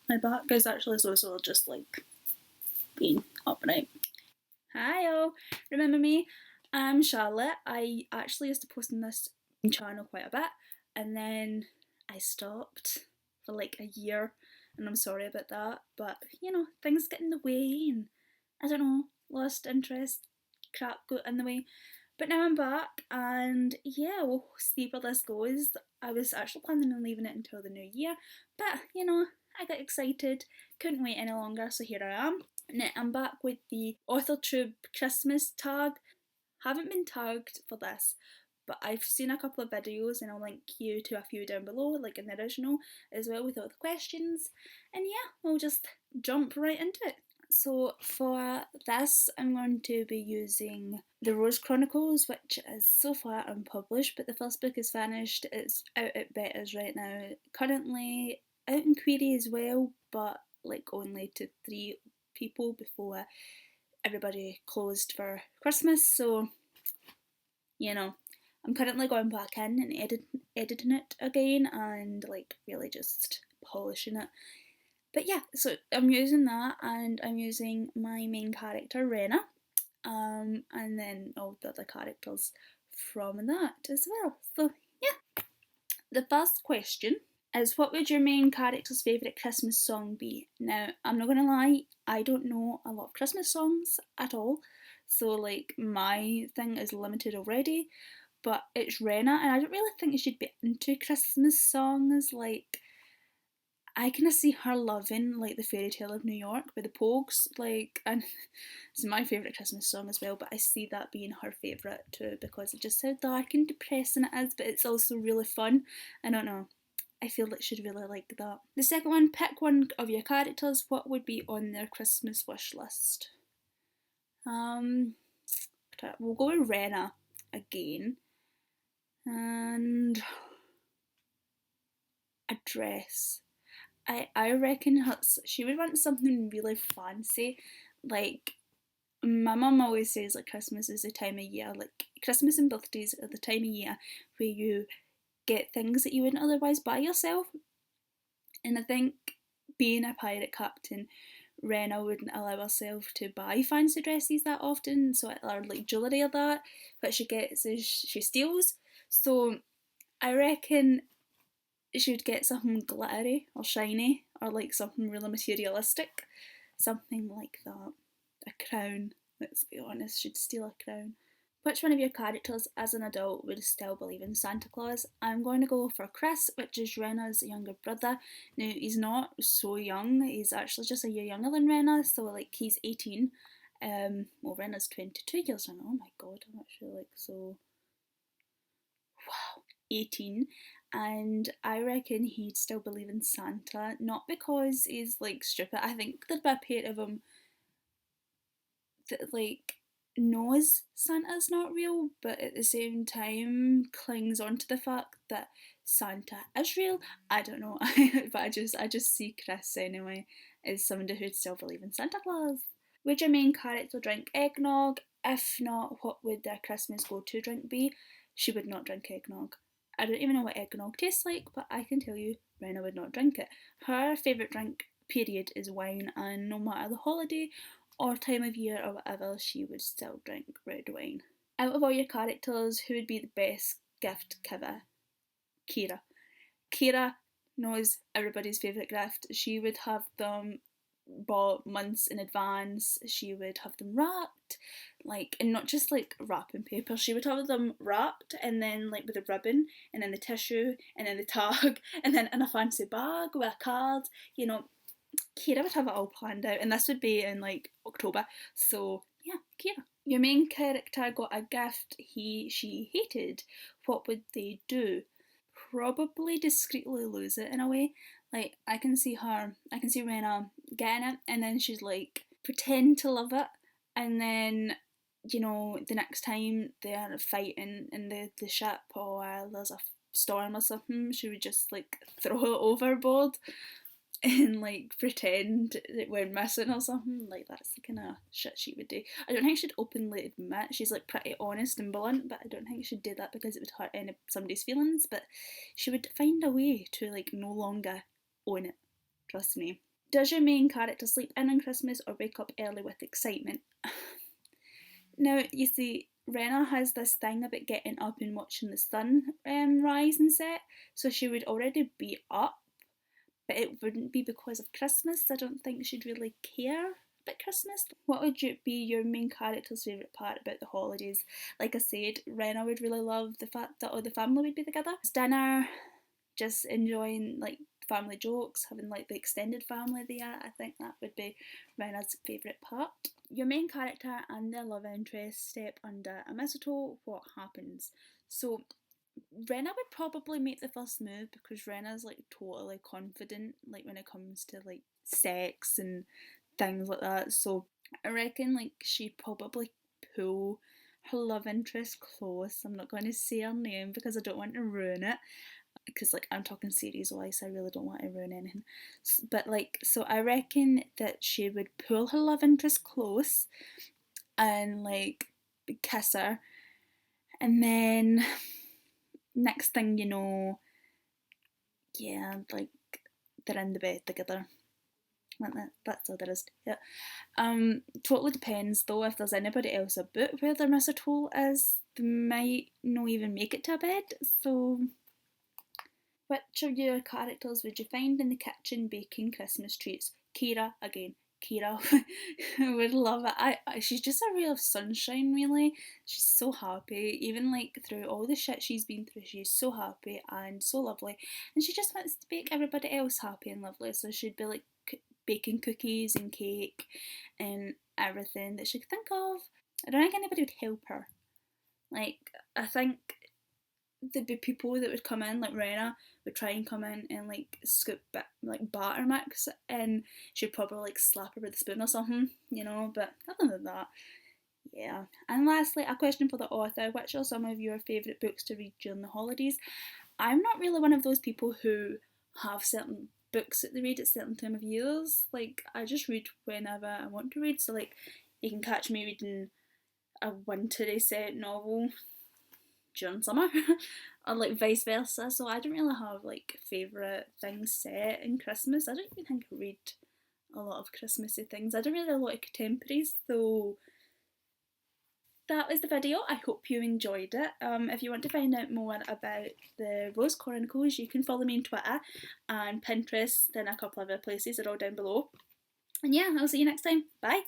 My back is actually so sore, just like being upright. Hi all, remember me? I'm Charlotte. I actually used to post on this channel quite a bit, and then I stopped for like a year, and I'm sorry about that, but you know, things get in the way, and I don't know, lost interest, crap got in the way. But now I'm back, and yeah, we'll see where this goes. I was actually planning on leaving it until the new year, but you know, I got excited, couldn't wait any longer, so here I am. Now I'm back with the AuthorTube Christmas Tag. Haven't been tagged for this, but I've seen a couple of videos and I'll link you to a few down below, like in the original as well, with all the questions. And yeah, we'll just jump right into it. So for this, I'm going to be using The Rose Chronicles, which is so far unpublished, but the first book is finished. It's out at betas right now. Currently out in query as well, but like only to 3 people before everybody closed for Christmas. So, you know, I'm currently going back in and editing it again and like really just polishing it. But yeah, so I'm using that, and I'm using my main character, Rena, and then all the other characters from that as well. So yeah, the first question is, what would your main character's favourite Christmas song be? Now, I'm not gonna lie, I don't know a lot of Christmas songs at all, so like my thing is limited already, but it's Rena, and I don't really think she'd be into Christmas songs. Like, I kind of see her loving like the Fairy Tale of New York by the Pogues, like, and it's my favourite Christmas song as well, but I see that being her favourite too because of just how dark and depressing it is, but it's also really fun. I don't know. I feel like she'd really like that. The second one, pick one of your characters. What would be on their Christmas wish list? We'll go with Rena again. And a dress. I reckon she would want something really fancy. Like, my mum always says like Christmas is the time of year, like Christmas and birthdays are the time of year where you get things that you wouldn't otherwise buy yourself. And I think being a pirate captain, Rena wouldn't allow herself to buy fancy dresses that often, so or like jewellery or that. What she gets is she steals. So I reckon she'd get something glittery or shiny or like something really materialistic. Something like that. A crown, let's be honest, she'd steal a crown. Which one of your characters as an adult would still believe in Santa Claus? I'm going to go for Chris, which is Rena's younger brother. Now, he's not so young, he's actually just a year younger than Rena, so like he's 18. Well, Rena's 22 years young. Oh my god, I'm actually like so. Wow, 18. And I reckon he'd still believe in Santa, not because he's like stupid. I think there'd be a pair of him that like knows Santa's not real, but at the same time clings on to the fact that Santa is real. I don't know, but I just see Chris anyway as somebody who'd still believe in Santa Claus. Would your main character drink eggnog? If not, what would their Christmas go-to drink be? She would not drink eggnog. I don't even know what eggnog tastes like, but I can tell you Rena would not drink it. Her favourite drink, period, is wine, and no matter the holiday or time of year or whatever, she would still drink red wine. Out of all your characters, who would be the best gift giver? Kira. Kira knows everybody's favourite gift. She would have them bought months in advance. She would have them wrapped, like, and not just like wrapping paper. She would have them wrapped and then like with a ribbon and then the tissue and then the tag and then in a fancy bag with a card. You know, Kira would have it all planned out, and this would be in like October. So yeah, Kira. Your main character got a gift she hated. What would they do? Probably discreetly lose it in a way. Like, I can see Rena getting it, and then she'd like pretend to love it, and then, you know, the next time they're fighting in the ship or there's a storm or something, she would just like throw it overboard and like pretend that we're missing or something. Like, that's the kind of shit she would do. I don't think she'd openly admit. She's like pretty honest and blunt, but I don't think she'd do that because it would hurt somebody's feelings. But she would find a way to like no longer own it. Trust me. Does your main character sleep in on Christmas or wake up early with excitement? Now, you see, Rena has this thing about getting up and watching the sun rise and set, so she would already be up, but it wouldn't be because of Christmas. I don't think she'd really care about Christmas. What would be your main character's favourite part about the holidays? Like I said, Rena would really love the fact that all the family would be together. It's dinner, just enjoying like family jokes, having like the extended family there. I think that would be Rena's favourite part. Your main character and their love interest step under a mistletoe. What happens? So Rena would probably make the first move because Rena's like totally confident like when it comes to like sex and things like that. So I reckon like she'd probably pull her love interest close. I'm not going to say her name because I don't want to ruin it, because like I'm talking series wise, I really don't want to ruin anything. But like, so I reckon that she would pull her love interest close and like kiss her, and then next thing you know, yeah, like they're in the bed together. Like that. That's all there is. Yeah. Totally depends though. If there's anybody else about where their mistletoe is, they might not even make it to a bed. So which of your characters would you find in the kitchen baking Christmas treats? Kira, again. Kira would love it. She's just a ray of sunshine, really. She's so happy, even like through all the shit she's been through. She's so happy and so lovely, and she just wants to make everybody else happy and lovely. So she'd be like baking cookies and cake and everything that she could think of. I don't think anybody would help her. Like, I think there'd be people that would come in, like Rena would try and come in and like scoop like batter mix, and she'd probably like slap her with a spoon or something, you know. But other than that, yeah. And lastly, a question for the author: which are some of your favourite books to read during the holidays? I'm not really one of those people who have certain books that they read at certain time of years. Like, I just read whenever I want to read. So like, you can catch me reading a wintry set novel during summer or like vice versa. So I don't really have like favourite things set in Christmas. I don't even think I read a lot of Christmassy things. I don't really like contemporaries. So that was the video. I hope you enjoyed it. If you want to find out more about the Rose Chronicles, you can follow me on Twitter and Pinterest and a couple of other places are all down below. And yeah, I'll see you next time. Bye.